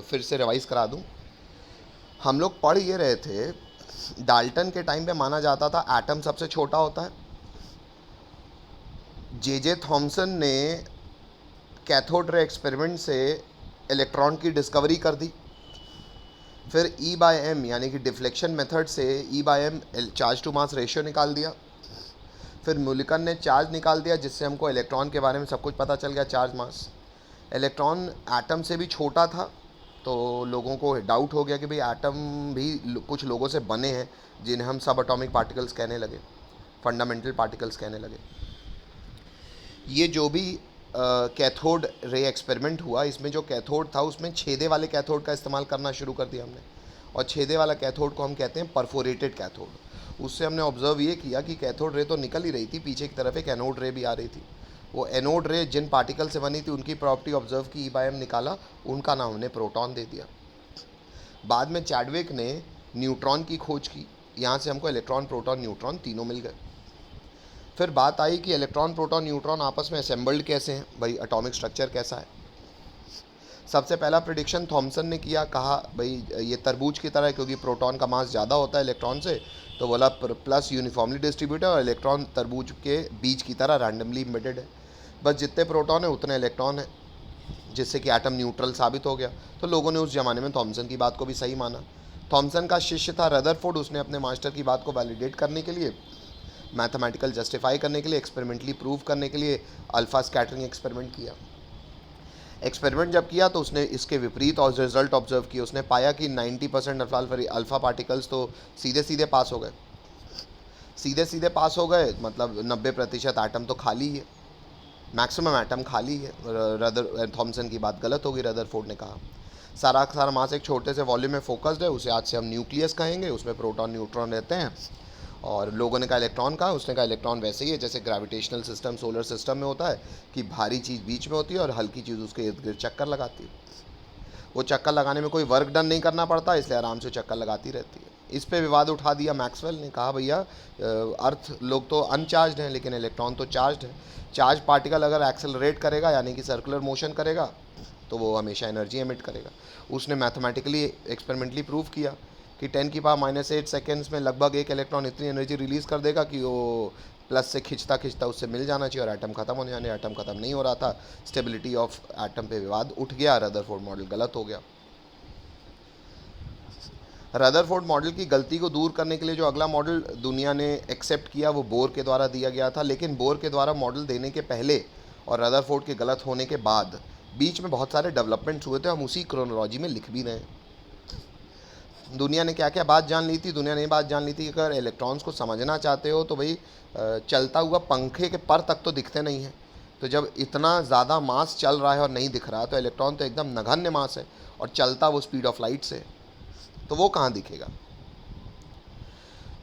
फिर से रिवाइज़ करा दूं। हम लोग पढ़ ये रहे थे, डाल्टन के टाइम पे माना जाता था एटम सबसे छोटा होता है। जे थॉमसन ने कैथोड रे एक्सपेरिमेंट से इलेक्ट्रॉन की डिस्कवरी कर दी। फिर ई बाय एम यानी कि डिफ्लेक्शन मेथड से e by m charge to mass ratio निकाल दिया। फिर मुलिकन ने चार्ज निकाल दिया, जिससे हमको इलेक्ट्रॉन के बारे में सब कुछ पता चल गया, चार्ज मास। इलेक्ट्रॉन एटम से भी छोटा था, तो लोगों को डाउट हो गया कि भाई एटम भी कुछ लोगों से बने हैं, जिन्हें हम सब एटॉमिक पार्टिकल्स कहने लगे, फंडामेंटल पार्टिकल्स कहने लगे। ये जो भी कैथोड रे एक्सपेरिमेंट हुआ, इसमें जो कैथोड था उसमें छेदे वाले कैथोड का इस्तेमाल करना शुरू कर दिया हमने। और छेदे वाला कैथोड को हम कहते हैं परफोरेटेड कैथोड। उससे हमने ऑब्जर्व ये किया कि कैथोड रे तो निकल ही रही थी, पीछे की तरफ एक एनोड रे भी आ रही थी। वो एनोड रे जिन पार्टिकल से बनी थी उनकी प्रॉपर्टी ऑब्जर्व की, ई बाय एम निकाला, उनका नाम हमने प्रोटॉन दे दिया। बाद में चैडविक ने न्यूट्रॉन की खोज की, यहाँ से हमको इलेक्ट्रॉन प्रोटॉन न्यूट्रॉन तीनों मिल गए। फिर बात आई कि इलेक्ट्रॉन प्रोटॉन न्यूट्रॉन आपस में असेंबल्ड कैसे हैं, भाई एटॉमिक स्ट्रक्चर कैसा है। सबसे पहला प्रिडिक्शन थॉमसन ने किया, कहा भाई ये तरबूज की तरह है, क्योंकि प्रोटॉन का मास ज़्यादा होता है इलेक्ट्रॉन से, तो बोला प्लस यूनिफॉर्मली डिस्ट्रीब्यूटेड और इलेक्ट्रॉन तरबूज के बीज की तरह रैंडमली इम्बेडेड है। बस जितने प्रोटॉन है उतने इलेक्ट्रॉन है, जिससे कि एटम न्यूट्रल साबित हो गया। तो लोगों ने उस ज़माने में थॉमसन की बात को भी सही माना। थॉमसन का शिष्य था रदरफोर्ड, उसने अपने मास्टर की बात को वैलिडेट करने के लिए, मैथमेटिकल जस्टिफाई करने के लिए, एक्सपेरिमेंटली प्रूव करने के लिए अल्फ़ा स्कैटरिंग एक्सपेरिमेंट किया। एक्सपेरिमेंट जब किया तो उसने इसके विपरीत और रिजल्ट ऑब्जर्व किए। उसने पाया कि 90% अल्फ़ा पार्टिकल्स तो सीधे सीधे पास हो गए। सीधे सीधे पास हो गए मतलब 90% एटम तो खाली है, मैक्सिमम एटम खाली है। थॉमसन की बात गलत होगी, रदरफोर्ड ने कहा सारा सारा मास एक छोटे से वॉल्यूम में फोकस्ड है, उसे आज से हम न्यूक्लियस कहेंगे, उसमें प्रोटॉन न्यूट्रॉन रहते हैं। और लोगों ने कहा इलेक्ट्रॉन कहा, उसने कहा इलेक्ट्रॉन वैसे ही है जैसे ग्रेविटेशनल सिस्टम सोलर सिस्टम में होता है, कि भारी चीज़ बीच में होती है और हल्की चीज़ उसके इर्द गिर्द चक्कर लगाती है। वो चक्कर लगाने में कोई वर्क डन नहीं करना पड़ता, इसलिए आराम से चक्कर लगाती रहती है। इस पे विवाद उठा दिया मैक्सवेल ने, कहा भैया अर्थ लोग तो अनचार्ज हैं लेकिन इलेक्ट्रॉन तो चार्ज है। चार्ज पार्टिकल अगर एक्सेलरेट करेगा यानी कि सर्कुलर मोशन करेगा तो वो हमेशा एनर्जी एमिट करेगा। उसने मैथमेटिकली एक्सपेरिमेंटली प्रूव किया कि 10⁻⁸ सेकेंड्स में लगभग एक इलेक्ट्रॉन इतनी एनर्जी रिलीज़ कर देगा कि वो प्लस से खिंचता खिंचता उससे मिल जाना चाहिए और एटम खत्म होने जाने। एटम खत्म नहीं हो रहा था, स्टेबिलिटी ऑफ एटम पे विवाद उठ गया, रदरफोर्ड मॉडल गलत हो गया। रदरफोर्ड मॉडल की गलती को दूर करने के लिए जो अगला मॉडल दुनिया ने एक्सेप्ट किया वो बोर के द्वारा दिया गया था। लेकिन बोर के द्वारा मॉडल देने के पहले और रदरफोर्ड के गलत होने के बाद बीच में बहुत सारे डेवलपमेंट्स हुए थे, हम उसी क्रोनोलॉजी में लिख भी रहे हैं। दुनिया ने क्या क्या बात जान ली थी, दुनिया ने बात जान ली थी कि अगर इलेक्ट्रॉन्स को समझना चाहते हो तो भाई चलता हुआ पंखे के पर तक तो दिखते नहीं हैं। तो जब इतना ज़्यादा मास चल रहा है और नहीं दिख रहा तो इलेक्ट्रॉन तो एकदम नगण्य मास है और चलता वो स्पीड ऑफ लाइट से, तो वो कहाँ दिखेगा।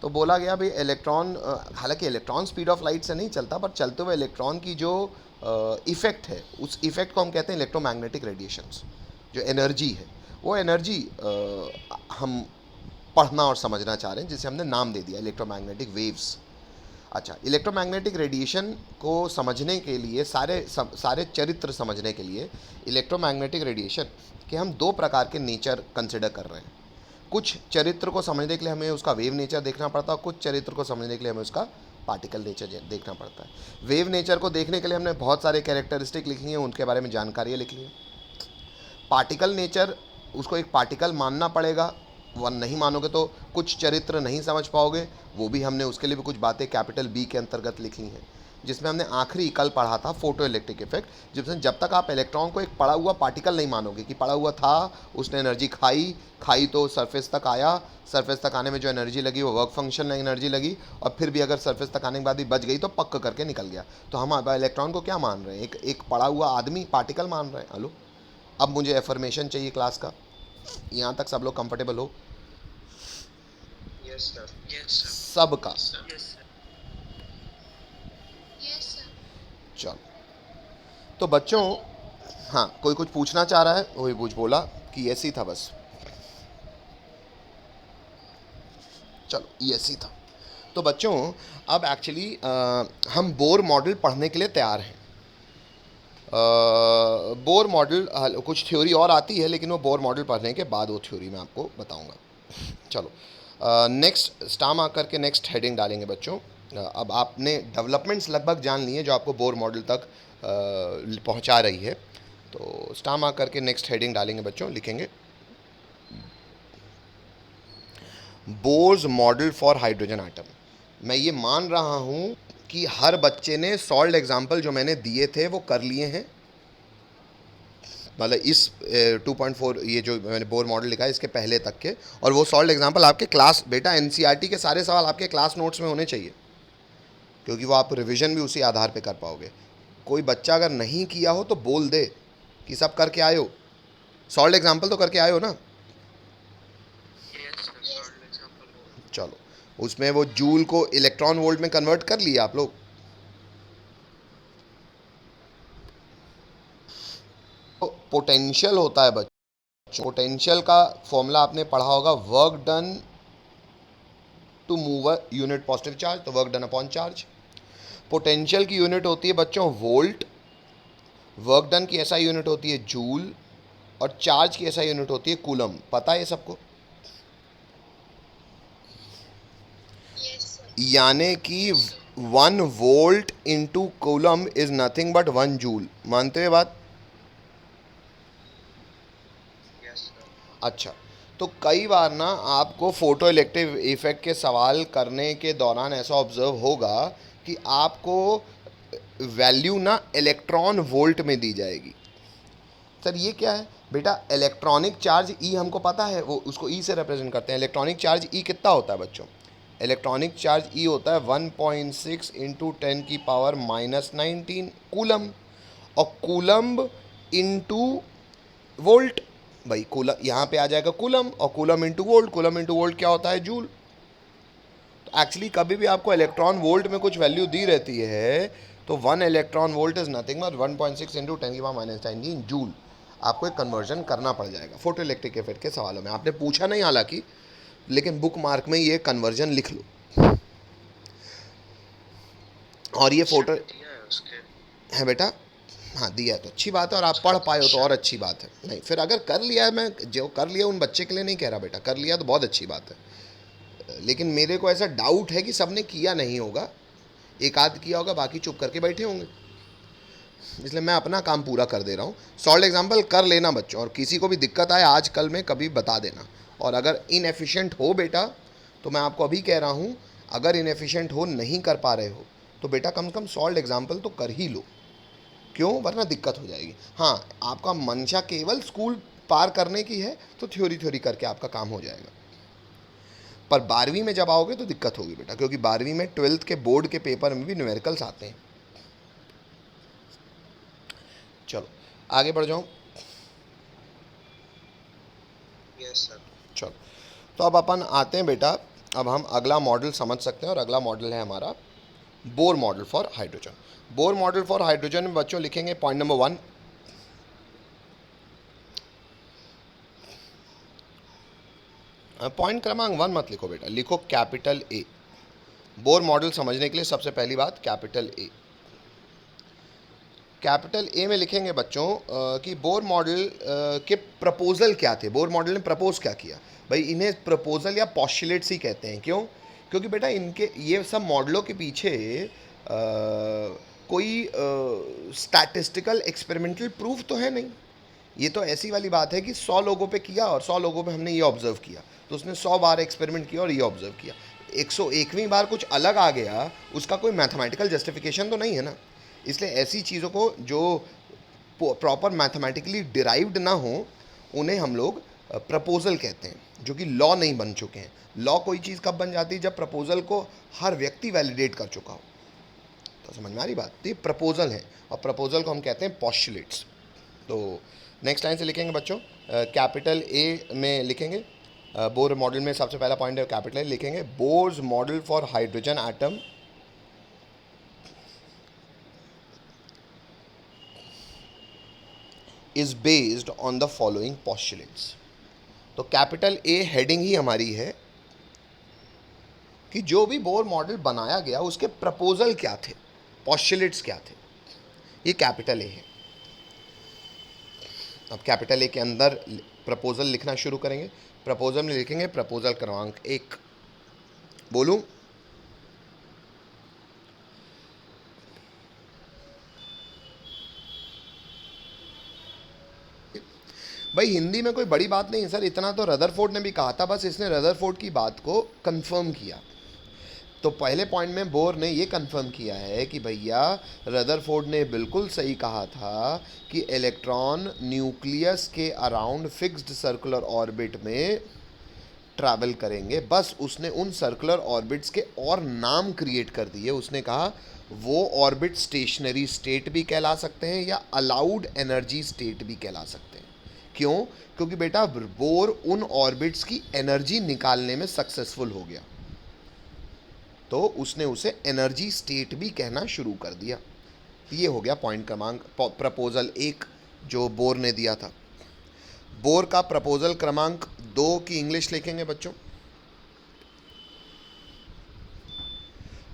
तो बोला गया भाई इलेक्ट्रॉन, हालांकि इलेक्ट्रॉन स्पीड ऑफ लाइट से नहीं चलता, पर चलते हुए इलेक्ट्रॉन की जो इफ़ेक्ट है उस इफ़ेक्ट को हम कहते हैं इलेक्ट्रोमैग्नेटिक रेडिएशंस। जो एनर्जी है वो एनर्जी हम पढ़ना और समझना चाह रहे हैं, जिसे हमने नाम दे दिया इलेक्ट्रोमैग्नेटिक वेव्स। अच्छा, इलेक्ट्रोमैग्नेटिक रेडिएशन को समझने के लिए सारे चरित्र समझने के लिए इलेक्ट्रोमैग्नेटिक रेडिएशन के हम दो प्रकार के नेचर कंसिडर कर रहे हैं। कुछ चरित्र को समझने के लिए हमें उसका वेव नेचर देखना पड़ता है, कुछ चरित्र को समझने के लिए हमें उसका पार्टिकल नेचर देखना पड़ता है। वेव नेचर को देखने के लिए हमने बहुत सारे कैरेक्टरिस्टिक लिखी हैं, उनके बारे में जानकारियाँ लिखी हैं। पार्टिकल नेचर, उसको एक पार्टिकल मानना पड़ेगा, वह नहीं मानोगे तो कुछ चरित्र नहीं समझ पाओगे। वो भी हमने उसके लिए भी कुछ बातें कैपिटल बी के अंतर्गत लिखी हैं, जिसमें हमने आखिरी कल पढ़ा था फोटो इलेक्ट्रिक इफेक्ट, जिसमें जब तक आप इलेक्ट्रॉन को एक पड़ा हुआ पार्टिकल नहीं मानोगे कि पड़ा हुआ था, उसने एनर्जी खाई तो सरफेस तक आया, सरफेस तक आने में जो एनर्जी लगी वो वर्क फंक्शन एनर्जी लगी, और फिर भी अगर सरफेस तक आने के बाद भी बच गई तो पक्का करके निकल गया। तो हम इलेक्ट्रॉन को क्या मान रहे हैं, एक पड़ा हुआ आदमी पार्टिकल मान रहे हैं। हेलो, अब मुझे एफर्मेशन चाहिए क्लास का, यहाँ तक सब लोग कंफर्टेबल हो? Yes sir. सबका चलो, तो बच्चों, हाँ कोई कुछ पूछना चाह रहा है? वही कुछ बोला कि ऐसे ही था बस। चलो ये ऐसे ही था। तो बच्चों अब एक्चुअली हम बोर मॉडल पढ़ने के लिए तैयार हैं। बोर मॉडल कुछ थ्योरी और आती है, लेकिन वो बोर मॉडल पढ़ने के बाद वो थ्योरी मैं आपको बताऊंगा। चलो नेक्स्ट स्टार मार्क करके नेक्स्ट हेडिंग डालेंगे बच्चों। अब आपने डेवलपमेंट्स लगभग जान ली है जो आपको बोर मॉडल तक पहुंचा रही है। तो स्टार मार्क करके नेक्स्ट हेडिंग डालेंगे बच्चों, लिखेंगे Bohr's model for hydrogen atom. मैं ये मान रहा हूँ कि हर बच्चे ने सॉल्व एग्जाम्पल जो मैंने दिए थे वो कर लिए हैं। मतलब इस 2.4 ये जो मैंने बोर मॉडल लिखा है इसके पहले तक के, और वो सॉल्व एग्जाम्पल आपके क्लास, बेटा एनसीईआरटी के सारे सवाल आपके क्लास नोट्स में होने चाहिए, क्योंकि वो आप रिवीजन भी उसी आधार पे कर पाओगे। कोई बच्चा अगर नहीं किया हो तो बोल दे कि सब करके आए हो, सॉल्व एग्जाम्पल तो करके आए हो ना। चलो उसमें वो जूल को इलेक्ट्रॉन वोल्ट में कन्वर्ट कर लिया आप लोग। तो पोटेंशियल होता है बच्चों, पोटेंशियल का फॉर्मूला आपने पढ़ा होगा, work done to move a unit positive charge, तो work done upon charge. Potential की यूनिट होती है बच्चों वोल्ट, वर्क डन की ऐसा यूनिट होती है जूल, और चार्ज की ऐसा यूनिट होती है कूलम। पता है ये सबको? यानी कि 1 volt into coulomb is nothing but 1 joule. मानते हो बात? अच्छा, तो कई बार ना आपको फोटो इलेक्ट्रिक इफेक्ट के सवाल करने के दौरान ऐसा ऑब्जर्व होगा कि आपको वैल्यू ना इलेक्ट्रॉन वोल्ट में दी जाएगी। सर ये क्या है? बेटा इलेक्ट्रॉनिक चार्ज ई हमको पता है, वो उसको ई से रिप्रेजेंट करते हैं। इलेक्ट्रॉनिक चार्ज ई कितना होता है बच्चों? इलेक्ट्रॉनिक चार्ज ई होता है 1.6 इंटू 10⁻⁻19 कूलम, और कूलम इंटू वोल्ट। भाई कूलम यहाँ पे आ जाएगा कूलम, और coulomb into volt, coulomb into volt क्या होता है? जूल। तो एक्चुअली कभी भी आपको इलेक्ट्रॉन वोल्ट में कुछ वैल्यू दी रहती है तो 1 electron volt is nothing but 1.6 into 10⁻⁻19 joule. आपको एक कन्वर्जन करना पड़ जाएगा फोटो इलेक्ट्रिक इफेक्ट के सवालों में। आपने पूछा नहीं हालांकि, लेकिन बुक मार्क में ये कन्वर्जन लिख लो। और ये फोटो है बेटा, हाँ दिया है तो अच्छी बात है, और आप पढ़ पाए हो तो और अच्छी बात है। नहीं फिर अगर कर लिया है, मैं जो कर लिया उन बच्चे के लिए नहीं कह रहा बेटा, कर लिया तो बहुत अच्छी बात है। लेकिन मेरे को ऐसा डाउट है कि सबने किया नहीं होगा, एक आध किया होगा, बाकी चुप करके बैठे होंगे। इसलिए मैं अपना काम पूरा कर दे रहा हूँ। सॉल्व एग्जाम्पल कर लेना बच्चों, और किसी को भी दिक्कत आए आज कल में कभी बता देना। और अगर इनएफिशिएंट हो बेटा, तो मैं आपको अभी कह रहा हूँ, अगर इनएफिशिएंट हो, नहीं कर पा रहे हो, तो बेटा कम से कम सॉल्व एग्जाम्पल तो कर ही लो। क्यों? वरना दिक्कत हो जाएगी। हाँ, आपका मंशा केवल स्कूल पार करने की है तो थ्योरी थ्योरी करके आपका काम हो जाएगा, पर 12वीं में जब आओगे तो दिक्कत होगी बेटा, क्योंकि 12वीं में 12th के बोर्ड के पेपर में भी न्यूमेरिकल्स आते हैं। चलो आगे बढ़ जाऊँ। Yes sir. चलो तो अब अपन आते हैं बेटा, अब हम अगला मॉडल समझ सकते हैं, और अगला मॉडल है हमारा Bohr model for hydrogen. Bohr model for hydrogen में बच्चों लिखेंगे पॉइंट नंबर 1, पॉइंट क्रमांक 1 मत लिखो बेटा, लिखो कैपिटल ए। बोर मॉडल समझने के लिए सबसे पहली बात कैपिटल ए। कैपिटल ए में लिखेंगे बच्चों कि बोर मॉडल के प्रपोजल क्या थे, बोर मॉडल ने प्रपोज क्या किया। भाई इन्हें प्रपोजल या पॉस्टुलेट्स ही कहते हैं। क्यों? क्योंकि बेटा इनके ये सब मॉडलों के पीछे कोई स्टैटिस्टिकल एक्सपेरिमेंटल प्रूफ तो है नहीं। ये तो ऐसी वाली बात है कि 100 लोगों पे किया और 100 लोगों पे हमने ये ऑब्जर्व किया, तो उसने 100 बार एक्सपेरिमेंट किया और ये ऑब्जर्व किया। 101वीं बार कुछ अलग आ गया, उसका कोई मैथमेटिकल जस्टिफिकेशन तो नहीं है ना। इसलिए ऐसी चीज़ों को जो प्रॉपर मैथमेटिकली डिराइव्ड ना हो, उन्हें हम लोग प्रपोजल कहते हैं, जो कि लॉ नहीं बन चुके हैं। लॉ कोई चीज़ कब बन जाती है? जब प्रपोजल को हर व्यक्ति वैलिडेट कर चुका हो। तो समझ में आ रही बात? तो ये प्रपोजल है, और प्रपोजल को हम कहते हैं पॉस्टुलेट्स। तो नेक्स्ट लाइन से लिखेंगे बच्चों, कैपिटल ए में लिखेंगे बोर मॉडल में सबसे पहला पॉइंट है कैपिटल ए, लिखेंगे Bohr's model for hydrogen atom is based on the following postulates. तो कैपिटल ए हेडिंग ही हमारी है कि जो भी बोर मॉडल बनाया गया उसके प्रपोजल क्या थे, पॉस्टुलेट्स क्या थे, ये कैपिटल ए है। अब कैपिटल ए के अंदर प्रपोजल लिखना शुरू करेंगे। प्रपोजल में लिखेंगे प्रपोजल क्रमांक 1। बोलूं? भाई हिंदी में कोई बड़ी बात नहीं है सर, इतना तो रदरफोर्ड ने भी कहा था, बस इसने रदरफोर्ड की बात को कंफर्म किया। तो पहले पॉइंट में बोर ने ये कंफर्म किया है कि भैया रदरफोर्ड ने बिल्कुल सही कहा था कि इलेक्ट्रॉन न्यूक्लियस के अराउंड फिक्स्ड सर्कुलर ऑर्बिट में ट्रैवल करेंगे। बस उसने उन सर्कुलर ऑर्बिट्स के और नाम क्रिएट कर दिए। उसने कहा वो ऑर्बिट स्टेशनरी स्टेट भी कहला सकते हैं या अलाउड एनर्जी स्टेट भी कहला सकते हैं। क्यों? क्योंकि बेटा बोर उन ऑर्बिट्स की एनर्जी निकालने में सक्सेसफुल हो गया, तो उसने उसे एनर्जी स्टेट भी कहना शुरू कर दिया। ये हो गया पॉइंट क्रमांक प्रपोजल 1 जो बोर ने दिया था। बोर का प्रपोजल क्रमांक 2 की इंग्लिश लिखेंगे बच्चों।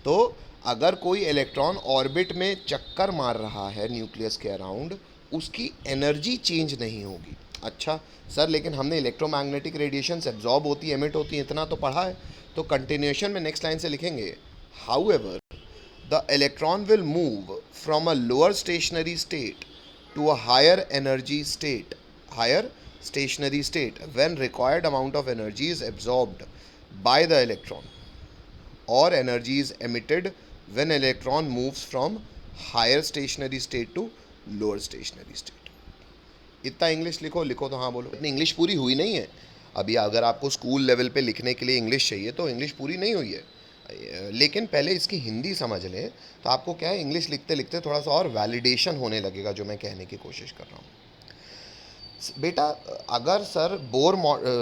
तो अगर कोई इलेक्ट्रॉन ऑर्बिट में चक्कर मार रहा है न्यूक्लियस के अराउंड, उसकी एनर्जी चेंज नहीं होगी। अच्छा सर, लेकिन हमने इलेक्ट्रोमैग्नेटिक रेडिएशन एब्जॉर्ब होती एमिट होती है इतना तो पढ़ा है। तो कंटिन्यूएशन में नेक्स्ट लाइन से लिखेंगे however the electron will move from a lower stationary state to a higher energy state, higher stationary state when required amount of energy is absorbed by the electron or energy is emitted when electron moves from higher stationary state to lower stationary state। इतना English लिखो तो हाँ बोलो। इतनी English पूरी हुई नहीं है अभी। अगर आपको स्कूल लेवल पे लिखने के लिए इंग्लिश चाहिए तो इंग्लिश पूरी नहीं हुई है, लेकिन पहले इसकी हिंदी समझ लें तो आपको क्या है, इंग्लिश लिखते लिखते थोड़ा सा और वैलिडेशन होने लगेगा जो मैं कहने की कोशिश कर रहा हूँ। बेटा अगर सर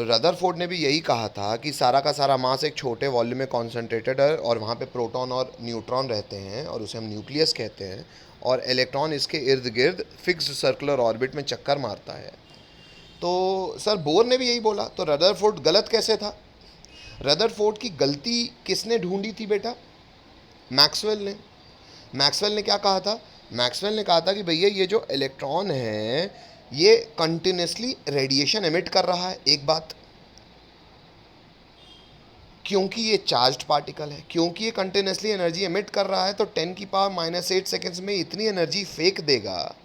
रदरफोर्ड ने भी यही कहा था कि सारा का सारा मास एक छोटे वॉल्यूम में कॉन्सेंट्रेटेड है और वहाँ पे प्रोटॉन और न्यूट्रॉन रहते हैं और उसे हम न्यूक्लियस कहते हैं, और इलेक्ट्रॉन इसके इर्द गिर्द फिक्स्ड सर्कुलर ऑर्बिट में चक्कर मारता है, तो सर बोर ने भी यही बोला, तो रदरफोर्ड गलत कैसे था? रदरफोर्ड की गलती किसने ढूंढी थी बेटा? मैक्सवेल ने। मैक्सवेल ने क्या कहा था? मैक्सवेल ने कहा था कि भैया ये जो इलेक्ट्रॉन है ये कंटिन्यूसली रेडिएशन एमिट कर रहा है। एक बात, क्योंकि ये चार्ज्ड पार्टिकल है, क्योंकि ये कंटिन्यूसली एनर्जी एमिट कर रहा है, तो 10⁻⁻8 सेकेंड्स में इतनी एनर्जी फेंक देगा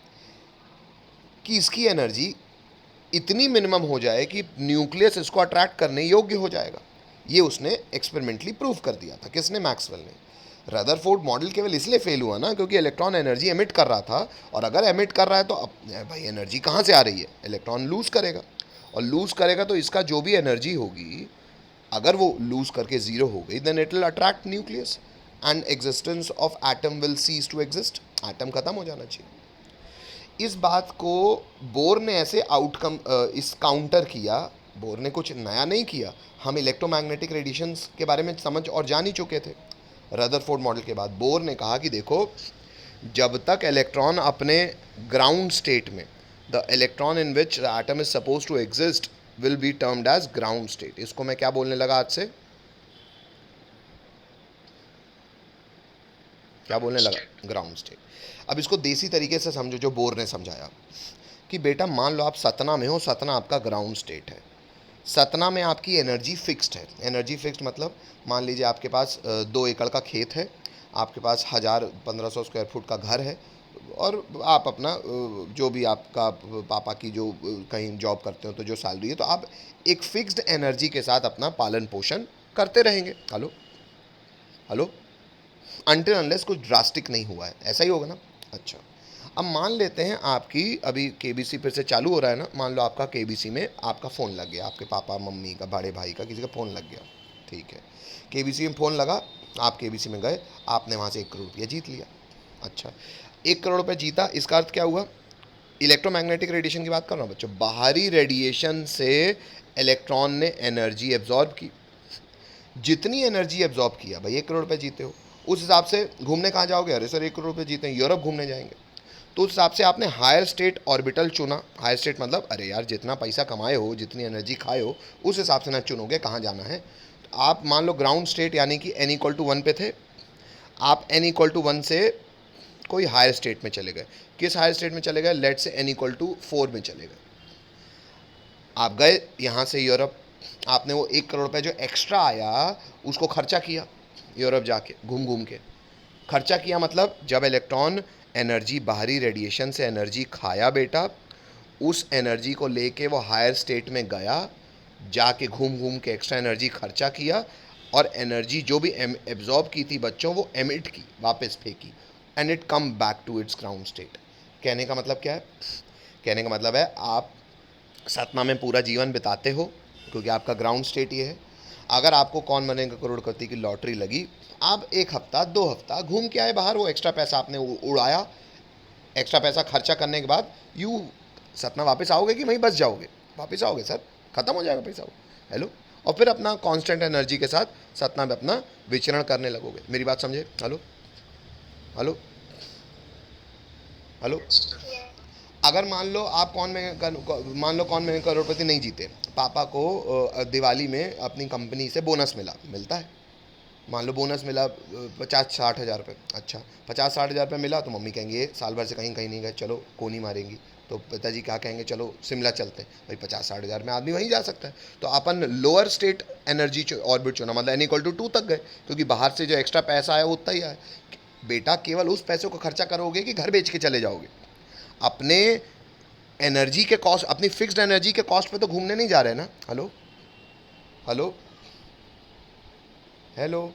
कि इसकी एनर्जी इतनी मिनिमम हो जाए कि न्यूक्लियस इसको अट्रैक्ट करने योग्य हो जाएगा। ये उसने एक्सपेरिमेंटली प्रूव कर दिया था। किसने? मैक्सवेल ने। रदरफोर्ड मॉडल केवल इसलिए फेल हुआ ना क्योंकि इलेक्ट्रॉन एनर्जी एमिट कर रहा था, और अगर एमिट कर रहा है तो अब भाई एनर्जी कहाँ से आ रही है? इलेक्ट्रॉन लूज़ करेगा, और लूज़ करेगा तो इसका जो भी एनर्जी होगी अगर वो लूज़ करके ज़ीरो हो गई then it will attract nucleus and existence of atom will cease to exist. Atom खत्म हो जाना चाहिए। इस बात को बोर ने ऐसे आउटकम इस काउंटर किया। बोर ने कुछ नया नहीं किया, हम इलेक्ट्रोमैग्नेटिक रेडिएशंस के बारे में समझ और जान ही चुके थे। रदरफोर्ड मॉडल के बाद बोर ने कहा कि देखो, जब तक इलेक्ट्रॉन अपने ग्राउंड स्टेट में, the electron in which the atom is suppose to exist will be termed as ground state. इसको मैं क्या बोलने लगा आज से? क्या बोलने लगा? Ground state. अब इसको देसी तरीके से समझो जो बोर ने समझाया कि बेटा मान लो आप सतना में हो, सतना आपका ग्राउंड स्टेट है। सतना में आपकी एनर्जी फिक्स्ड है। एनर्जी फिक्स्ड मतलब मान लीजिए आपके पास 2 एकड़ का खेत है, आपके पास 1500 स्क्वायर फुट का घर है, और आप अपना जो भी आपका पापा की जो कहीं जॉब करते हो तो जो सैलरी है, तो आप एक फिक्स्ड एनर्जी के साथ अपना पालन पोषण करते रहेंगे। हेलो हेलो, अनटिल अनलेस कुछ ड्रास्टिक नहीं हुआ है, ऐसा ही होगा ना। अच्छा, अब मान लेते हैं आपकी अभी केबीसी फिर से चालू हो रहा है ना, मान लो आपका केबीसी में आपका फ़ोन लग गया, आपके पापा मम्मी का, बड़े भाई का, किसी का फ़ोन लग गया, ठीक है। केबीसी में फ़ोन लगा, आप केबीसी में गए, आपने वहाँ से 1 करोड़ रुपया जीत लिया। अच्छा, 1 करोड़ रुपये जीता, इसका अर्थ क्या हुआ? इलेक्ट्रोमैग्नेटिक रेडिएशन की बात कर रहा हूँ बच्चों। बाहरी रेडिएशन से इलेक्ट्रॉन ने एनर्जी एब्जॉर्ब की। जितनी एनर्जी एब्जॉर्ब किया, भाई 1 करोड़ रुपये जीते हो, उस हिसाब से घूमने कहाँ जाओगे? अरे सर 1 करोड़ रुपये जीते हैं, यूरोप घूमने जाएंगे। तो उस हिसाब से आपने हायर स्टेट ऑर्बिटल चुना। हायर स्टेट मतलब अरे यार जितना पैसा कमाए हो, जितनी एनर्जी खाए हो, उस हिसाब से ना चुनोगे कहाँ जाना है। तो आप मान लो ग्राउंड स्टेट यानी कि n=1 पे थे, आप n=1 से कोई हायर स्टेट में चले गए। किस हायर स्टेट में चले गए? लेट से n=4 में चले गए। आप गए यहाँ से यूरोप, आपने वो 1 करोड़ रुपये जो एक्स्ट्रा आया उसको खर्चा किया यूरोप जाके घूम घूम के। खर्चा किया मतलब जब इलेक्ट्रॉन एनर्जी बाहरी रेडिएशन से एनर्जी खाया बेटा, उस एनर्जी को लेके वो हायर स्टेट में गया, जाके घूम घूम के एक्स्ट्रा एनर्जी खर्चा किया, और एनर्जी जो भी एब्जॉर्ब की थी बच्चों वो एमिट की, वापस फेंकी, and it come back to its ground state. कहने का मतलब क्या है? कहने का मतलब है आप सतना में पूरा जीवन बिताते हो क्योंकि आपका ग्राउंड स्टेट ये है। अगर आपको कौन बनेगा करोड़पति की लॉटरी लगी, आप 1 हफ्ता 2 हफ्ता घूम के आए बाहर, वो एक्स्ट्रा पैसा आपने उड़ाया, एक्स्ट्रा पैसा खर्चा करने के बाद यू सतना वापस आओगे कि वहीं बस जाओगे? वापस आओगे सर, ख़त्म हो जाएगा पैसा वो। हेलो, और फिर अपना कांस्टेंट एनर्जी के साथ सतना में अपना विचरण करने लगोगे। मेरी बात समझे? Hello hello hello. अगर मान लो कौन में करोड़पति नहीं जीते, पापा को दिवाली में अपनी कंपनी से बोनस मिलता है, मान लो बोनस मिला 50-60 हज़ार रुपये। अच्छा, 50-60 हज़ार रुपये मिला तो मम्मी कहेंगे साल भर से कहीं कहीं नहीं गए, चलो कोनी मारेंगी। तो पिताजी क्या कहेंगे, चलो शिमला चलते हैं। भाई 50-60 हज़ार में आदमी वहीं जा सकता है, तो अपन लोअर स्टेट एनर्जी ऑर्बिट चुना, मतलब n = 2 तक गए, क्योंकि बाहर से जो एक्स्ट्रा पैसा आया वो उतना ही आया। बेटा केवल उस पैसे को खर्चा करोगे कि घर बेच के चले जाओगे? अपने एनर्जी के कॉस्ट, अपनी फिक्स्ड एनर्जी के कॉस्ट पे तो घूमने नहीं जा रहे ना। Hello hello hello.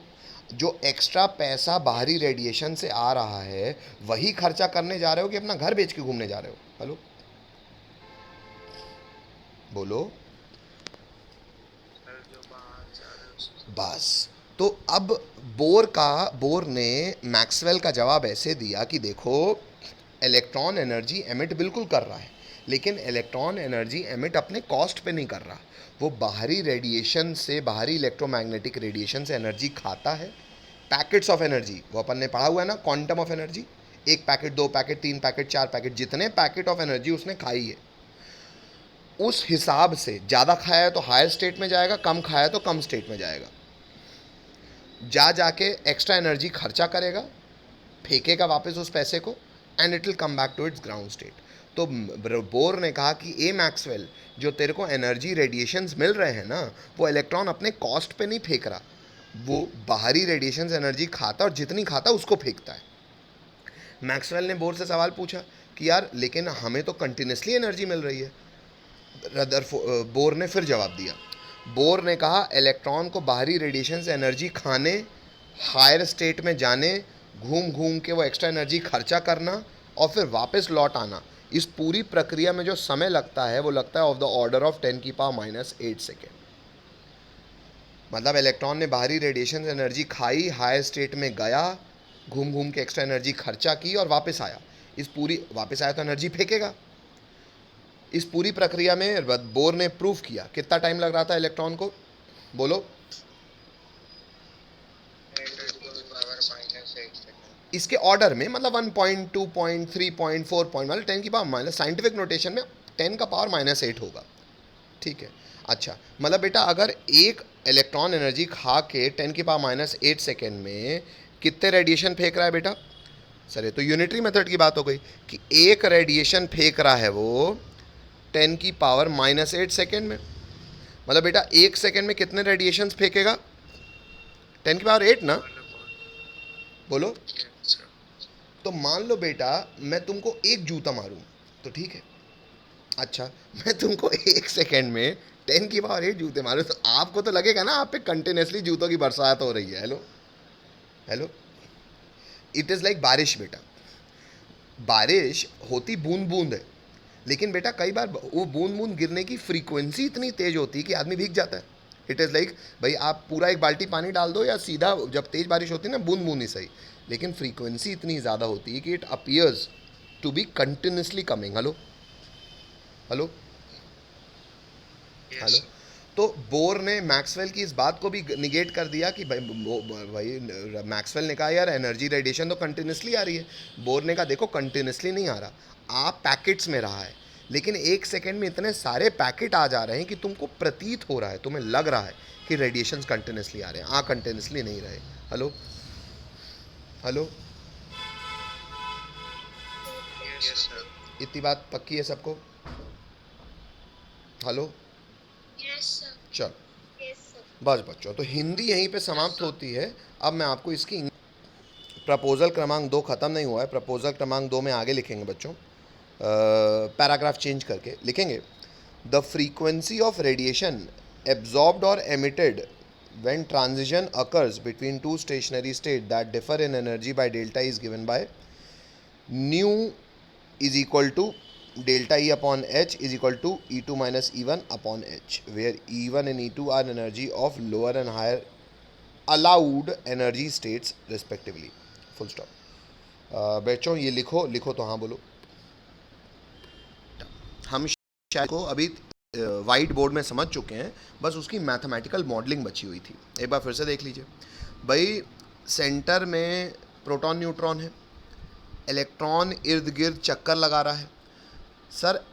जो एक्स्ट्रा पैसा बाहरी रेडिएशन से आ रहा है वही खर्चा करने जा रहे हो कि अपना घर बेच के घूमने जा रहे हो? हेलो बोलो। बस, तो अब बोर ने मैक्सवेल का जवाब ऐसे दिया कि देखो, इलेक्ट्रॉन एनर्जी एमिट बिल्कुल कर रहा है, लेकिन इलेक्ट्रॉन एनर्जी एमिट अपने कॉस्ट पे नहीं कर रहा, वो बाहरी रेडिएशन से, बाहरी इलेक्ट्रोमैग्नेटिक रेडिएशन से एनर्जी खाता है। पैकेट्स ऑफ एनर्जी, वो अपन ने पढ़ा हुआ है ना, quantum of energy, 1 packet 2 packet 3 packet 4 packet, जितने पैकेट ऑफ एनर्जी उसने खाई है उस हिसाब से ज़्यादा खाया है तो हायर स्टेट में जाएगा, कम खाया है तो कम स्टेट में जाएगा, जाके एक्स्ट्रा एनर्जी खर्चा करेगा, फेंकेगा वापस उस पैसे को, and it will come back to its ground state. तो बोर ने कहा कि ए मैक्सवेल, जो तेरे को एनर्जी रेडिएशंस मिल रहे हैं ना, वो इलेक्ट्रॉन अपने कॉस्ट पे नहीं फेंक रहा, वो बाहरी रेडिएशंस एनर्जी खाता और जितनी खाता उसको फेंकता है। मैक्सवेल ने बोर से सवाल पूछा कि यार लेकिन हमें तो कंटिन्यूसली एनर्जी मिल रही है। बोर ने फिर जवाब दिया। बोर ने कहा इलेक्ट्रॉन को बाहरी रेडिएशन से एनर्जी खाने, हायर स्टेट में जाने, घूम घूम के वो एक्स्ट्रा एनर्जी खर्चा करना और फिर वापस लौट आना, इस पूरी प्रक्रिया में जो समय लगता है वो लगता है of the order of 10⁻⁻8 second. मतलब इलेक्ट्रॉन ने बाहरी रेडिएशन से एनर्जी खाई, हायर स्टेट में गया, घूम घूम के एक्स्ट्रा एनर्जी खर्चा की और वापस आया। वापस आया तो एनर्जी फेंकेगा। इस पूरी प्रक्रिया में बोर ने प्रूफ किया। कितना टाइम लग रहा था इलेक्ट्रॉन को? बोलो। इसके ऑर्डर में, मतलब 1.2 3 4 मतलब 10⁻⁻, साइंटिफिक नोटेशन में 10⁻⁻8 होगा, ठीक है। अच्छा, मतलब बेटा अगर एक इलेक्ट्रॉन एनर्जी खा के 10⁻⁸ सेकेंड में कितने रेडिएशन फेंक रहा है बेटा? सर ये तो यूनिटरी मेथड की बात हो गई कि एक रेडिएशन फेंक रहा है वो 10⁻⁻8 सेकेंड में। मतलब बेटा 1 सेकेंड में कितने रेडिएशंस फेंकेगा? 10⁻8 ना, बोलो। तो मान लो बेटा मैं तुमको एक जूता मारूं तो ठीक है। अच्छा, मैं तुमको 1 सेकेंड में 10⁻8 जूते मारूं तो आपको तो लगेगा ना आप पे कंटिन्यूसली जूतों की बरसात हो रही है। Hello hello. It is like बारिश बेटा। बारिश होती बूंद बूंद है, लेकिन बेटा कई बार वो बूंद बूंद गिरने की फ्रीक्वेंसी इतनी तेज़ होती है कि आदमी भीग जाता है। इट इज़ लाइक भाई आप पूरा एक बाल्टी पानी डाल दो या सीधा, जब तेज़ बारिश होती है ना बूंद बूंद ही सही, लेकिन फ्रीक्वेंसी इतनी ज़्यादा होती है कि it appears to be continuously coming. Hello hello hello. तो बोर ने मैक्सवेल की इस बात को भी निगेट कर दिया कि भाई मैक्सवेल ने कहा यार एनर्जी रेडिएशन तो कंटिन्यूसली आ रही है। बोर ने कहा देखो कंटिन्यूसली नहीं आ रहा, आप पैकेट्स में रहा है, लेकिन 1 सेकेंड में इतने सारे पैकेट आ जा रहे हैं कि तुमको प्रतीत हो रहा है, तुम्हें लग रहा है कि रेडिएशंस कंटिन्यूसली आ रहे हैं। कंटिन्यूसली नहीं रहे। Hello hello. इतनी बात पक्की है सबको? हेलो चल बस बच्चों, तो हिंदी यहीं पे समाप्त होती है। अब मैं आपको इसकी प्रपोजल क्रमांक 2 ख़त्म नहीं हुआ है, प्रपोजल क्रमांक 2 में आगे लिखेंगे बच्चों, पैराग्राफ चेंज करके लिखेंगे। The frequency of radiation absorbed और emitted when transition occurs between two stationary states that differ in energy by delta is given by nu is equal to delta E upon H is equal to E2 minus E1 upon H, where E1 and E2 are energy of lower and higher allowed energy states respectively. Full stop. बच्चों ये लिखो, लिखो तो हाँ बोलो। हम शायद को अभी वाइट बोर्ड में समझ चुके हैं, बस उसकी मैथमेटिकल मॉडलिंग बची हुई थी। एक बार फिर से देख लीजिए भाई। सेंटर में प्रोटॉन न्यूट्रॉन है, इलेक्ट्रॉन इर्द गिर्द चक्कर लगा रहा है। सर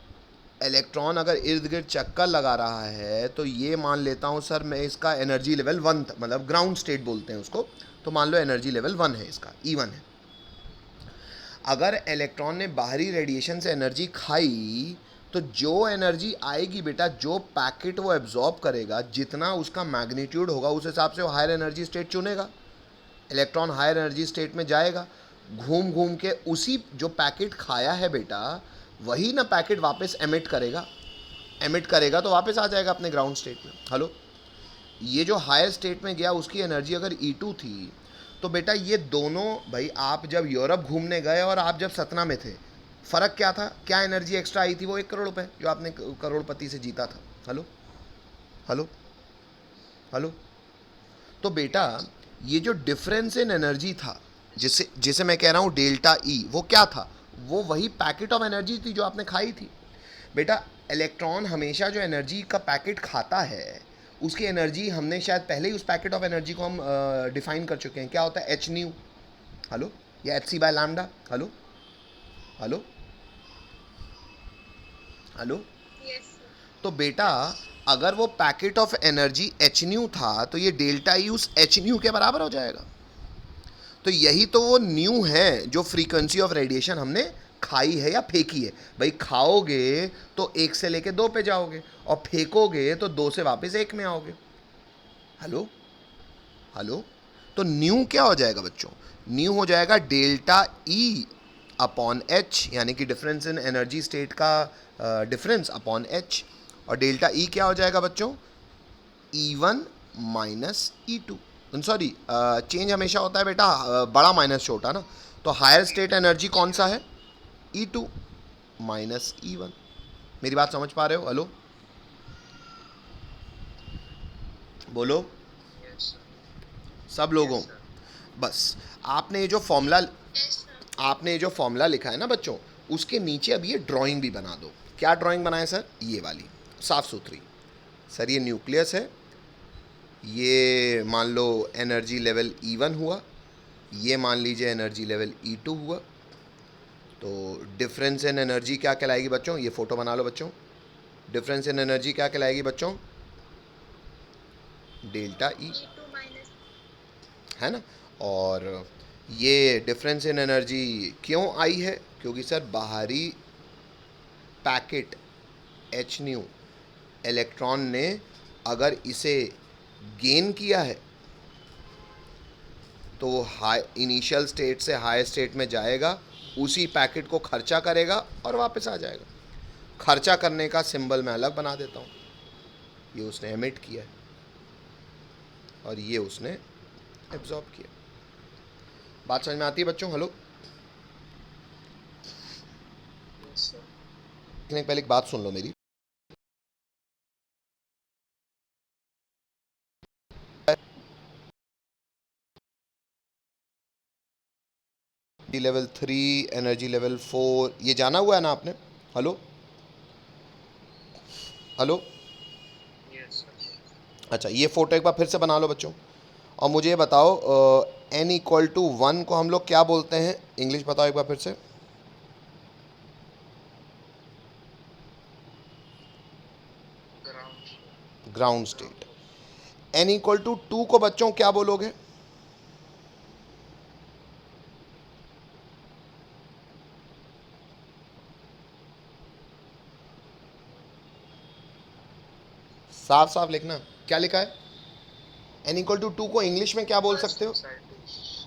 इलेक्ट्रॉन अगर इर्द गिर्द चक्कर लगा रहा है तो ये मान लेता हूँ सर मैं, इसका एनर्जी लेवल 1 मतलब ग्राउंड स्टेट बोलते हैं उसको, तो मान लो एनर्जी लेवल 1 है, इसका E1 है। अगर इलेक्ट्रॉन ने बाहरी रेडिएशन से एनर्जी खाई तो जो एनर्जी आएगी बेटा, जो पैकेट वो एब्जॉर्ब करेगा, जितना उसका मैग्नीट्यूड होगा उस हिसाब से वो हायर एनर्जी स्टेट चुनेगा। इलेक्ट्रॉन हायर एनर्जी स्टेट में जाएगा, घूम घूम के उसी जो पैकेट खाया है बेटा, वही ना पैकेट वापस एमिट करेगा। एमिट करेगा तो वापस आ जाएगा अपने ग्राउंड स्टेट में। हेलो, ये जो हायर स्टेट में गया उसकी एनर्जी अगर E2 थी, तो बेटा ये दोनों भाई, आप जब यूरोप घूमने गए और आप जब सतना में थे, फ़र्क क्या था? क्या एनर्जी एक्स्ट्रा आई थी? वो 1 करोड़ रुपए जो आपने करोड़पति से जीता था। Hello hello hello. तो बेटा ये जो डिफरेंस इन एनर्जी था, जिसे जिसे मैं कह रहा हूँ डेल्टा ई, वो क्या था? वो वही पैकेट ऑफ एनर्जी थी जो आपने खाई थी। बेटा इलेक्ट्रॉन हमेशा जो एनर्जी का पैकेट खाता है, उसकी एनर्जी हमने शायद पहले ही उस पैकेट ऑफ एनर्जी को हम डिफाइन कर चुके हैं। क्या होता है? H nu. हेलो, या h c by lambda. Hello hello hello. तो बेटा अगर वो packet of energy h nu था तो ये डेल्टा ई उस एच न्यू के बराबर हो जाएगा। तो यही तो वो न्यू है जो फ्रीक्वेंसी ऑफ रेडिएशन हमने खाई है या फेंकी है। भाई खाओगे तो 1 से लेके 2 पे जाओगे, और फेंकोगे तो 2 से वापस 1 में आओगे। Hello hello. तो न्यू क्या हो जाएगा बच्चों? न्यू हो जाएगा डेल्टा ई अपॉन एच, यानी कि डिफरेंस इन एनर्जी स्टेट का डिफरेंस अपॉन एच। और डेल्टा ई क्या हो जाएगा बच्चों? E1 minus E2। Sorry, change हमेशा होता है बेटा बड़ा माइनस छोटा ना। तो हायर स्टेट एनर्जी कौन सा है? E2 minus E1। मेरी बात समझ पा रहे हो? हेलो बोलो सब लोगों। बस आपने ये जो फॉर्मूला, आपने ये जो फॉर्मूला लिखा है ना बच्चों, उसके नीचे अब ये ड्राइंग भी बना दो। क्या ड्राइंग बनाए सर? ये वाली साफ सुथरी। सर ये न्यूक्लियस है, ये मान लो एनर्जी लेवल E1 हुआ, ये मान लीजिए एनर्जी लेवल E2 हुआ। तो डिफरेंस इन एनर्जी क्या कहलाएगी बच्चों? ये फ़ोटो बना लो बच्चों। डिफरेंस इन एनर्जी क्या कहलाएगी बच्चों? डेल्टा ई, है ना। और ये डिफरेंस इन एनर्जी क्यों आई है? क्योंकि सर बाहरी पैकेट एच न्यू, इलेक्ट्रॉन ने अगर इसे गेन किया है तो वो हाई इनिशियल स्टेट से हाई स्टेट में जाएगा, उसी पैकेट को खर्चा करेगा और वापस आ जाएगा। खर्चा करने का सिंबल मैं अलग बना देता हूँ। ये उसने एमिट किया है और ये उसने एब्जॉर्ब किया। बात समझ में आती है बच्चों? हेलो। पहले एक बात सुन लो मेरी। लेवल 3, एनर्जी लेवल 4, ये जाना हुआ है ना आपने? Hello hello. अच्छा, ये फोटो एक बार फिर से बना लो बच्चों, और मुझे ये बताओ n=1 को हम लोग क्या बोलते हैं? इंग्लिश बताओ एक बार फिर से। Ground state. n=2 को बच्चों क्या बोलोगे? साफ साफ लिखना, क्या लिखा है? n=2 को इंग्लिश में क्या बोल सकते हो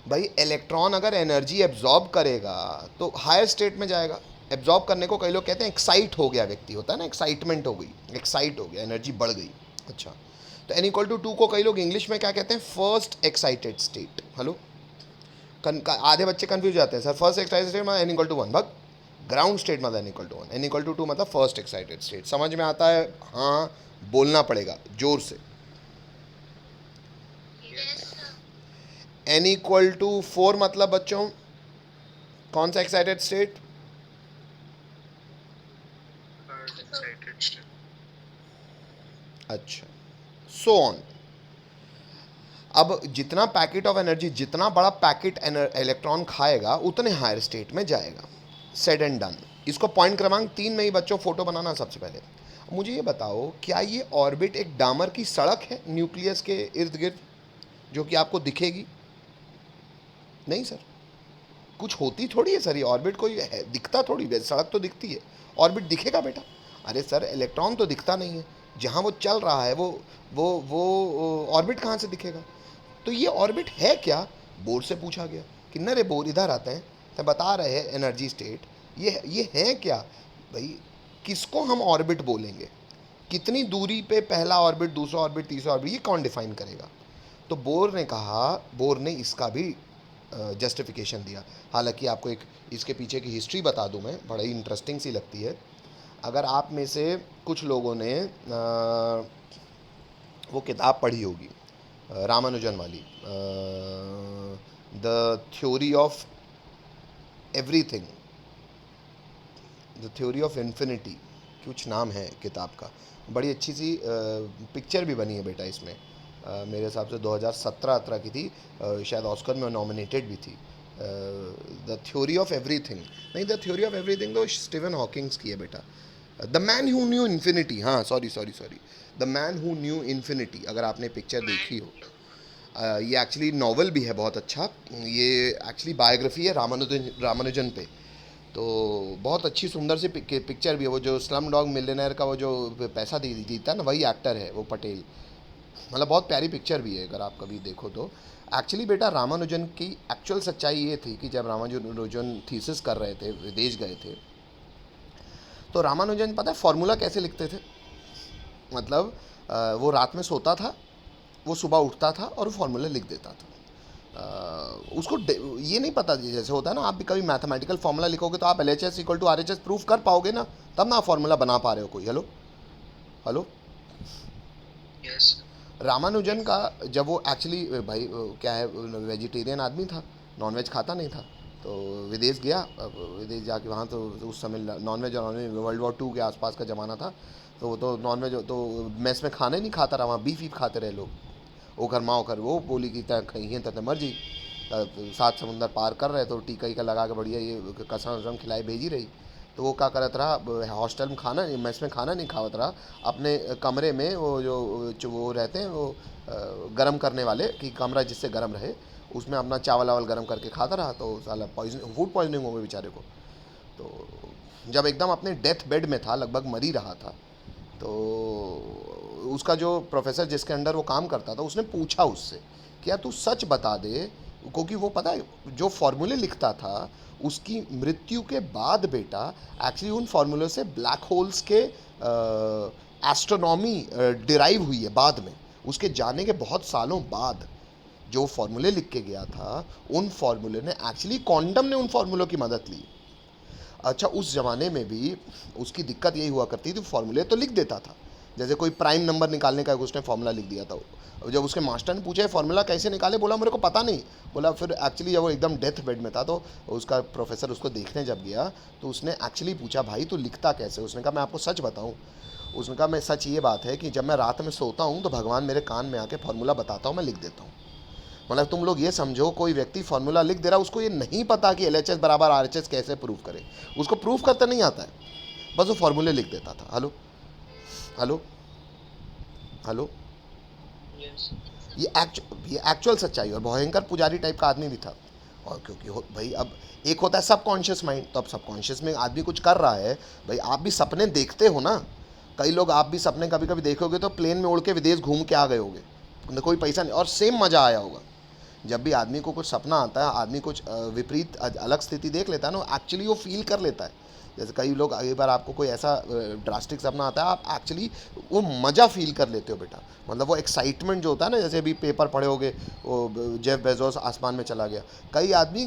भाई? इलेक्ट्रॉन अगर एनर्जी एब्जॉर्ब करेगा तो हायर स्टेट में जाएगा। एब्जॉर्ब करने को कई लोग कहते हैं एक्साइट हो गया व्यक्ति, होता है ना, एक्साइटमेंट हो गई, एक्साइट हो गया, एनर्जी बढ़ गई। अच्छा, तो n=2 को कई लोग इंग्लिश में क्या कहते हैं? First excited state. हेलो, आधे बच्चे कंफ्यूज जाते हैं, सर फर्स्ट एक्साइटेड स्टेट मतलब n=1, भग ग्राउंड स्टेट मतलब n=1, n=2 मतलब फर्स्ट एक्साइटेड स्टेट। समझ में आता है? हाँ, बोलना पड़ेगा जोर से। n=4 मतलब बच्चों कौन सा एक्साइटेड स्टेट? अच्छा, सो ऑन। अब जितना पैकेट ऑफ एनर्जी, जितना बड़ा पैकेट इलेक्ट्रॉन खाएगा उतने हायर स्टेट में जाएगा। Said and done. इसको पॉइंट क्रमांक 3 में ही बच्चों फोटो बनाना सबसे पहले। मुझे ये बताओ, क्या ये ऑर्बिट एक डामर की सड़क है न्यूक्लियस के इर्द गिर्द जो कि आपको दिखेगी? नहीं सर, कुछ होती थोड़ी है सर ये ऑर्बिट, कोई है दिखता थोड़ी है, सड़क तो दिखती है, ऑर्बिट दिखेगा बेटा? अरे सर, इलेक्ट्रॉन तो दिखता नहीं है, जहाँ वो चल रहा है वो ऑर्बिट कहाँ से दिखेगा? तो ये ऑर्बिट है क्या? बोर से पूछा गया कि न रे बोर, इधर आते हैं तो बता रहे हैं एनर्जी स्टेट, ये है क्या भाई? किसको हम ऑर्बिट बोलेंगे? कितनी दूरी पे पहला ऑर्बिट, दूसरा ऑर्बिट, तीसरा ऑर्बिट, ये कौन डिफाइन करेगा? तो बोर ने इसका भी जस्टिफिकेशन दिया। हालांकि आपको एक इसके पीछे की हिस्ट्री बता दूं मैं, बड़ी इंटरेस्टिंग सी लगती है। अगर आप में से कुछ लोगों ने वो किताब पढ़ी होगी रामानुजन वाली, the theory of everything, the theory of infinity, कुछ नाम है किताब का, बड़ी अच्छी सी पिक्चर भी बनी है बेटा इसमें। मेरे हिसाब से 2017-18 की थी, शायद ऑस्कर में नॉमिनेटेड भी थी। द थ्योरी ऑफ एवरीथिंग, नहीं, द थ्योरी ऑफ एवरीथिंग तो स्टीवन हॉकिंग्स की है बेटा। The man who knew infinity, हाँ sorry, the man who knew infinity, अगर आपने पिक्चर देखी हो। ये एक्चुअली नॉवल भी है बहुत अच्छा, ये एक्चुअली बायोग्राफी है रामानुजन पे। तो बहुत अच्छी सुंदर सी पिक्चर भी है। वो जो स्लम डॉग मिलियनेयर का वो जो पैसा जीता है ना, वही एक्टर है वो, पटेल। मतलब बहुत प्यारी पिक्चर भी है अगर आप कभी देखो तो। एक्चुअली बेटा रामानुजन की एक्चुअल सच्चाई ये थी कि जब रामानुजन थीसिस कर रहे थे, विदेश गए थे, तो रामानुजन पता है फॉर्मूला कैसे लिखते थे? मतलब वो रात में सोता था, वो सुबह उठता था और वो फार्मूला लिख देता था। उसको ये नहीं पता, जैसे होता है ना, आप भी कभी मैथमेटिकल फार्मूला लिखोगे तो आप LHS = RHS प्रूफ कर पाओगे ना, तब ना आप फार्मूला बना पा रहे हो कोई। Hello hello, yes. रामानुजन का जब वो एक्चुअली भाई क्या है, वेजिटेरियन आदमी था, नॉनवेज खाता नहीं था, तो विदेश गया। विदेश जाके वहाँ तो उस समय नॉनवेज और World War II के आसपास का ज़माना था, तो वो तो नॉनवेज तो मेस में खाने नहीं खाता रहा, वहाँ बीफ वीफ खाते रहे लोग। ओखर माँ ओखर वो बोली कि कहीं तक मर्जी, सात समुंदर पार कर रहे तो टीका ईका लगा के बढ़िया ये कसम वसम खिलाई भेजी रही। तो वो क्या करत रहा, हॉस्टल में खाना, मेस में खाना नहीं खावत रहा, अपने कमरे में वो जो वो रहते हैं वो गरम करने वाले कि कमरा जिससे गरम रहे, उसमें अपना चावल वावल गरम करके खाता रहा। तो साला फूड पॉइजनिंग हो गई बेचारे को। तो जब एकदम अपने डेथ बेड में था, लगभग मर ही रहा था, तो उसका जो प्रोफेसर जिसके अंडर वो काम करता था, उसने पूछा उससे कि यार तू सच बता दे, क्योंकि वो पता है जो फार्मूले लिखता था उसकी मृत्यु के बाद बेटा एक्चुअली उन फार्मूलों से ब्लैक होल्स के एस्ट्रोनॉमी डिराइव हुई है बाद में, उसके जाने के बहुत सालों बाद जो फार्मूले लिख के गया था, उन फार्मूले ने एक्चुअली क्वांटम ने उन फार्मूलों की मदद ली। अच्छा, उस ज़माने में भी उसकी दिक्कत यही हुआ करती थी, फार्मूले तो लिख देता था, जैसे कोई प्राइम नंबर निकालने का उसने फार्मूला लिख दिया था। जब उसके मास्टर ने पूछा फार्मूला कैसे निकाले, बोला मेरे को पता नहीं। बोला फिर एक्चुअली जब वो एकदम डेथ बेड में था तो उसका प्रोफेसर उसको देखने जब गया तो उसने एक्चुअली पूछा भाई तू लिखता कैसे? उसने कहा मैं आपको सच बताऊँ। उसने कहा मैं सच ये बात है कि जब मैं रात में सोता हूँ तो भगवान मेरे कान में आके फार्मूला बताता हूँ, मैं लिख देता हूँ। मतलब तुम लोग ये समझो, कोई व्यक्ति फार्मूला लिख दे रहा है, उसको ये नहीं पता कि LHS = RHS कैसे प्रूव करे, उसको प्रूव करते नहीं आता है, बस वो फार्मूले लिख देता था। हेलो हेलो हेलो, ये एक्चुअल सच्चाई, और भयंकर पुजारी टाइप का आदमी भी था। और क्योंकि भाई अब एक होता है सबकॉन्शियस माइंड, तो अब सबकॉन्शियस में आदमी कुछ कर रहा है, भाई आप भी सपने देखते हो ना, कई लोग, आप भी सपने कभी कभी देखोगे तो प्लेन में उड़ के विदेश घूम के आ गए होगे, कोई पैसा नहीं, और सेम मज़ा आया होगा। जब भी आदमी को कुछ सपना आता है, आदमी कुछ विपरीत अलग स्थिति देख लेता है ना, एक्चुअली वो फील कर लेता है। जैसे कई लोग, अगली बार आपको कोई ऐसा ड्रास्टिक सपना आता है, आप एक्चुअली वो मज़ा फील कर लेते हो बेटा, मतलब वो एक्साइटमेंट जो होता है ना, जैसे अभी पेपर पढ़े होगे, वो जेफ बेजोस आसमान में चला गया, कई आदमी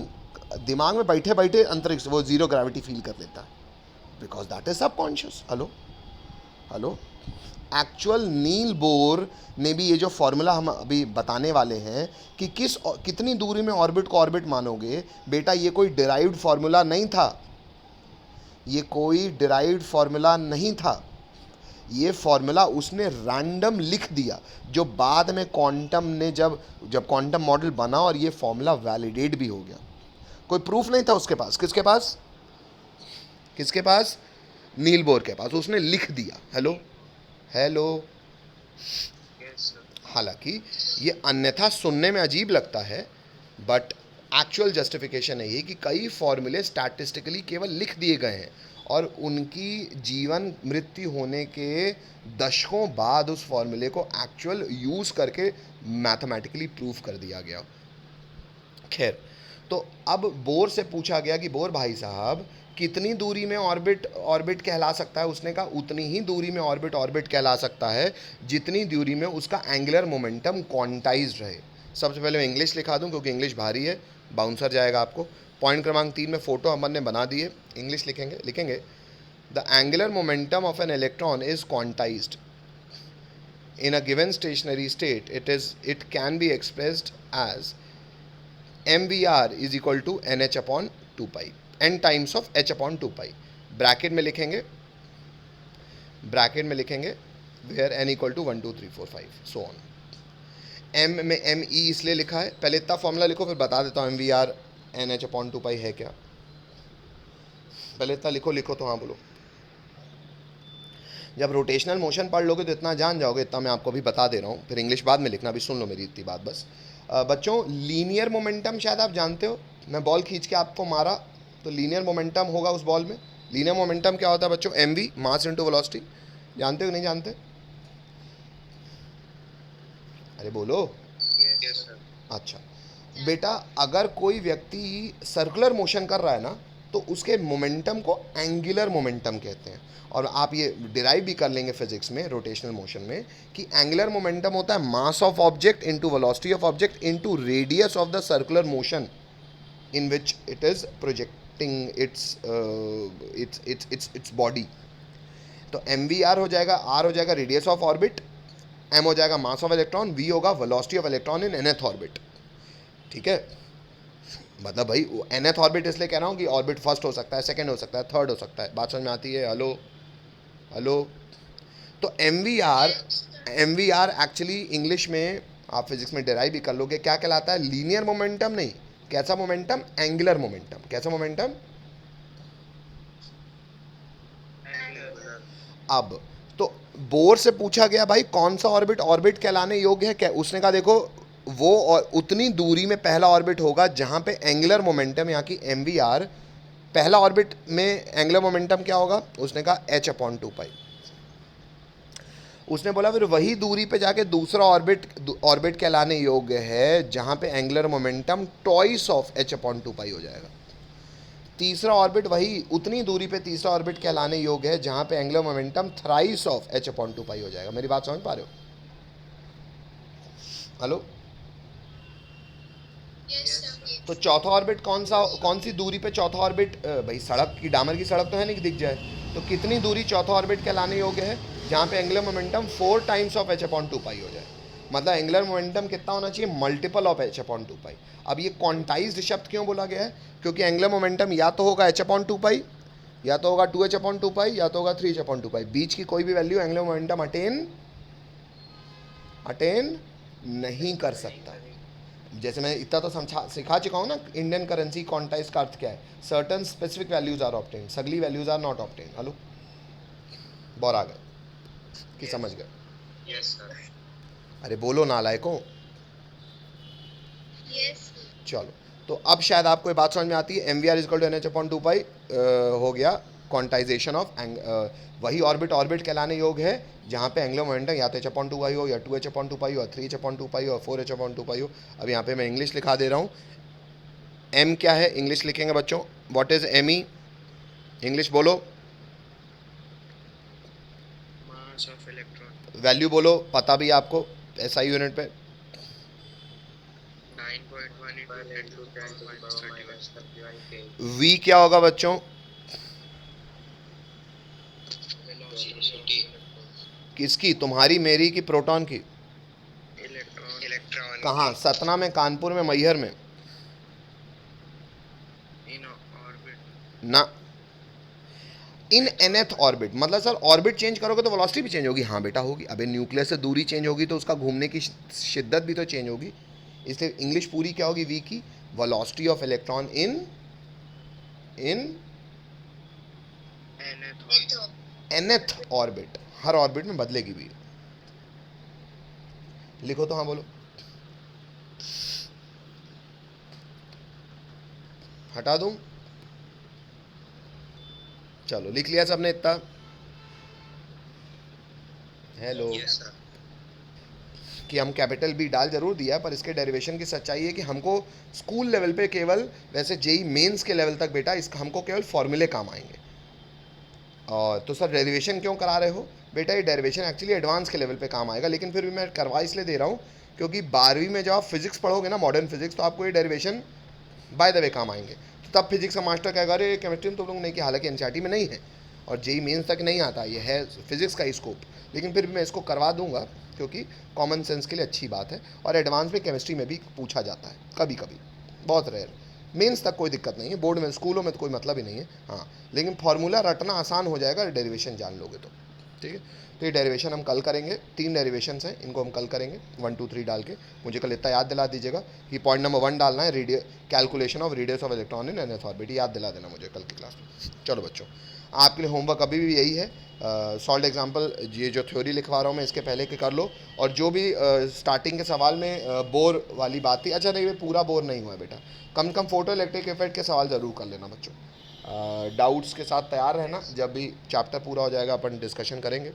दिमाग में बैठे बैठे अंतरिक्ष, वो जीरो ग्रेविटी फील कर लेता है, because that is subconscious. Hello hello, actual Niels Bohr ने भी ये जो फॉर्मूला हम अभी बताने वाले हैं कि कितनी दूरी में ऑर्बिट को ऑर्बिट मानोगे बेटा, ये कोई डिराइव्ड फॉर्मूला नहीं था, ये कोई डिराइव्ड फॉर्मूला नहीं था, ये फॉर्मूला उसने रैंडम लिख दिया, जो बाद में क्वांटम ने जब क्वांटम मॉडल बना और ये फॉर्मूला वैलिडेट भी हो गया। कोई प्रूफ नहीं था उसके पास, किसके पास, किसके पास, नील बोर के पास, उसने लिख दिया। Hello hello, Yes, sir. हालांकि ये अन्यथा सुनने में अजीब लगता है, बट एक्चुअल जस्टिफिकेशन है ये कि कई फॉर्मूले स्टैटिस्टिकली केवल लिख दिए गए हैं और उनकी जीवन मृत्यु होने के दशकों बाद उस फॉर्मूले को एक्चुअल यूज़ करके मैथमेटिकली प्रूफ कर दिया गया। खैर, तो अब बोर से पूछा गया कि बोर भाई साहब, कितनी दूरी में ऑर्बिट कहला सकता है? उसने कहा उतनी ही दूरी में ऑर्बिट कहला सकता है जितनी दूरी में उसका एंगुलर मोमेंटम क्वांटाइज्ड रहे। सबसे पहले मैं इंग्लिश लिखा दूं क्योंकि इंग्लिश भारी है, बाउंसर जाएगा आपको। पॉइंट क्रमांक 3 में फ़ोटो अमन ने बना दिए, इंग्लिश लिखेंगे the angular momentum of an electron is quantized in a given stationary state. It can be expressed as mvr is equal to nh upon 2 pi, n times of h upon 2 pi। Bracket में लिखेंगे where n equal to 1 2 3 4 5 so on। m में m e इसलिए लिखा है, पहले इतना formula लिखो फिर बता देता हूँ mvr nh upon 2 pi है क्या। पहले इतना लिखो तो हाँ बोलो। जब रोटेशनल मोशन पढ़ लोगे तो इतना जान जाओगे, इतना मैं आपको भी बता दे रहा हूँ, फिर इंग्लिश बाद में लिखना, भी सुन लो मेरी इतनी बात बस। बच्चों, लीनियर मोमेंटम शायद आप जानते हो, मैं बॉल खींच के आपको मारा तो लीनियर मोमेंटम होगा उस बॉल में। लीनियर मोमेंटम क्या होता है बच्चों? mv, mass into velocity. जानते हो नहीं जानते? अरे बोलो। Yes, sir. अच्छा बेटा, अगर कोई व्यक्ति सर्कुलर मोशन कर रहा है ना, तो उसके मोमेंटम को एंगुलर मोमेंटम कहते हैं। और आप ये डिराइव भी कर लेंगे फिजिक्स में, रोटेशनल मोशन में, कि एंगुलर मोमेंटम होता है mass of object into velocity of object into radius of the circular motion in which it is projecting its body. तो mvr हो जाएगा, r हो जाएगा रेडियस ऑफ ऑर्बिट, m हो जाएगा मास ऑफ इलेक्ट्रॉन, v होगा velocity of electron in nth orbit. ठीक है, मतलब भाई nth ऑर्बिट इसलिए कह रहा हूँ कि ऑर्बिट फर्स्ट हो सकता है, सेकंड हो सकता है, थर्ड हो सकता है। बात समझ में आती है? Hello hello. तो mvr एक्चुअली इंग्लिश में आप फिजिक्स में डिराइव भी कर लोगे, क्या कहलाता है? लीनियर मोमेंटम नहीं, कैसा मोमेंटम? Angular momentum. कैसा मोमेंटम? अब तो बोर से पूछा गया भाई कौन सा ऑर्बिट कहलाने योग्य है क्या? उसने कहा देखो, वो और उतनी दूरी में पहला ऑर्बिट होगा जहां पे एंगुलर मोमेंटम यहाँ की mvr, पहला ऑर्बिट में एंगुलर मोमेंटम क्या होगा? उसने कहा h अपॉन 2 पाई। उसने बोला फिर वही दूरी पे जाके दूसरा ऑर्बिट कहलाने योग्य है जहां पे angular momentum twice of h upon 2 pi हो जाएगा। तीसरा ऑर्बिट वही उतनी दूरी पे तीसरा ऑर्बिट कहलाने योग्य है जहां पे angular momentum thrice of h upon 2 pi हो जाएगा। मेरी बात समझ पा रहे हो? हेलो। तो चौथा ऑर्बिट कौन सी दूरी पे चौथा ऑर्बिट? भाई सड़क की, डामर की सड़क तो है नहीं कि दिख जाए, तो कितनी दूरी चौथा ऑर्बिट कहलाने योग्य है? जहाँ पे angular momentum 4 times of h upon 2 pi हो जाए। मतलब एंगुलर मोमेंटम कितना होना चाहिए? मल्टीपल ऑफ h अपॉन 2 पाई। अब ये क्वांटाइज्ड शब्द क्यों बोला गया है? क्योंकि एंगुलर मोमेंटम या तो होगा h अपॉन 2 पाई, या तो होगा 2h अपॉन 2 पाई, या तो होगा 3h अपॉन 2 पाई। बीच की कोई भी वैल्यू एंगुलर मोमेंटम अटेन नहीं कर सकता। जैसे मैं इतना तो सिखा चुका हूँ ना, इंडियन करेंसी क्वांटाइज का अर्थ क्या है? Certain specific values are obtain, सगली values are not obtain. Hello, bore आ गए कि समझ गए? Yes, sir. अरे बोलो नालायकों। Yes. चलो, तो अब शायद आपको ये बात समझ में आती है। mvr is equal to nh upon 2 pi हो गया क्वांटाइजेशन ऑफ वही ऑर्बिट ऑर्बिट कहलाने योग्य है जहाँ पे एंगुलर मोमेंटम या तो h/2 हो या 2h/2 हो 3h/2 हो 4h/2 हो। अब यहाँ पे मैं इंग्लिश लिखा दे रहा हूँ। m क्या है इंग्लिश लिखेंगे बच्चों, व्हाट इज me, इंग्लिश बोलो, मास ऑफ इलेक्ट्रॉन। वैल्यू बोलो, पता भी आपको SI यूनिट पे 9.1 into 10 to the power minus 31 kg। v क्या होगा बच्चों, वेलोसिटी किसकी, तुम्हारी मेरी की प्रोटॉन की, इलेक्ट्रॉन कहाँ, सतना में, कानपुर में, मैहर में, इन ऑर्बिट ना, इन nth ऑर्बिट, मतलब सर ऑर्बिट चेंज करोगे तो वेलोसिटी भी चेंज होगी, हाँ बेटा होगी। अबे न्यूक्लियस से दूरी चेंज होगी तो उसका घूमने की शिद्दत भी तो चेंज होगी। इसलिए इंग्लिश पूरी क्या होगी v की, velocity of electron in nth orbit, her orbit में बदलेगी भी। लिखो तो, हाँ बोलो, हटा दूं, चलो लिख लिया सबने इतना, हेलो, यस सर। कि हम कैपिटल बी डाल जरूर दिया पर इसके डेरिवेशन की सच्चाई है कि हमको स्कूल लेवल पे केवल, वैसे जेई मेंस के लेवल तक बेटा इस हमको केवल फॉर्मूले काम आएंगे। और तो सर डेरिवेशन क्यों करा रहे हो बेटा, ये डेरिवेशन एक्चुअली एडवांस के लेवल पे काम आएगा, लेकिन फिर भी मैं करवा इसलिए दे रहा हूँ क्योंकि 12वीं में जब आप फिजिक्स पढ़ोगे ना, मॉडर्न फिजिक्स, तो आपको ये डेरिवेशन बाय द वे काम आएंगे। तो तब फिजिक्स का मास्टर कहेगा अरे केमिस्ट्री में तुम लोग नहीं किया, हालांकि एनसीईआरटी में नहीं है और जेई मेंस तक नहीं आता, ये है फिजिक्स का ही स्कोप, लेकिन फिर भी मैं इसको करवा दूंगा क्योंकि कॉमन सेंस के लिए अच्छी बात है। और एडवांस में केमिस्ट्री में भी पूछा जाता है कभी कभी, बहुत रेयर, मेंस तक कोई दिक्कत नहीं है, बोर्ड में स्कूलों में तो कोई मतलब ही नहीं है। हाँ, लेकिन फार्मूला रटना आसान हो जाएगा डेरिवेशन जान लोगे तो, ठीक है। तो ये डेरिवेशन हम कल करेंगे, 3 डेरिवेशंस हैं, इनको हम कल करेंगे 1 2 3 डाल के। मुझे कल इतना याद दिला दीजिएगा कि पॉइंट नंबर 1 डालना है, calculation of radius of electron in nth orbit, याद दिला देना मुझे कल की क्लास में। चलो बच्चों, आपके लिए होमवर्क अभी भी यही है, सॉल्ट एग्जाम्पल, ये जो थ्योरी लिखवा रहा हूँ मैं इसके पहले के कर लो, और जो भी स्टार्टिंग के सवाल में बोर वाली बात थी, अच्छा नहीं ये पूरा बोर नहीं हुआ है बेटा, कम कम फोटो इलेक्ट्रिक इफेक्ट के सवाल ज़रूर कर लेना बच्चों। डाउट्स के साथ तैयार रहना, जब भी चैप्टर पूरा हो जाएगा अपन डिस्कशन करेंगे।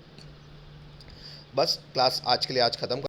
बस क्लास आज के लिए आज ख़त्म।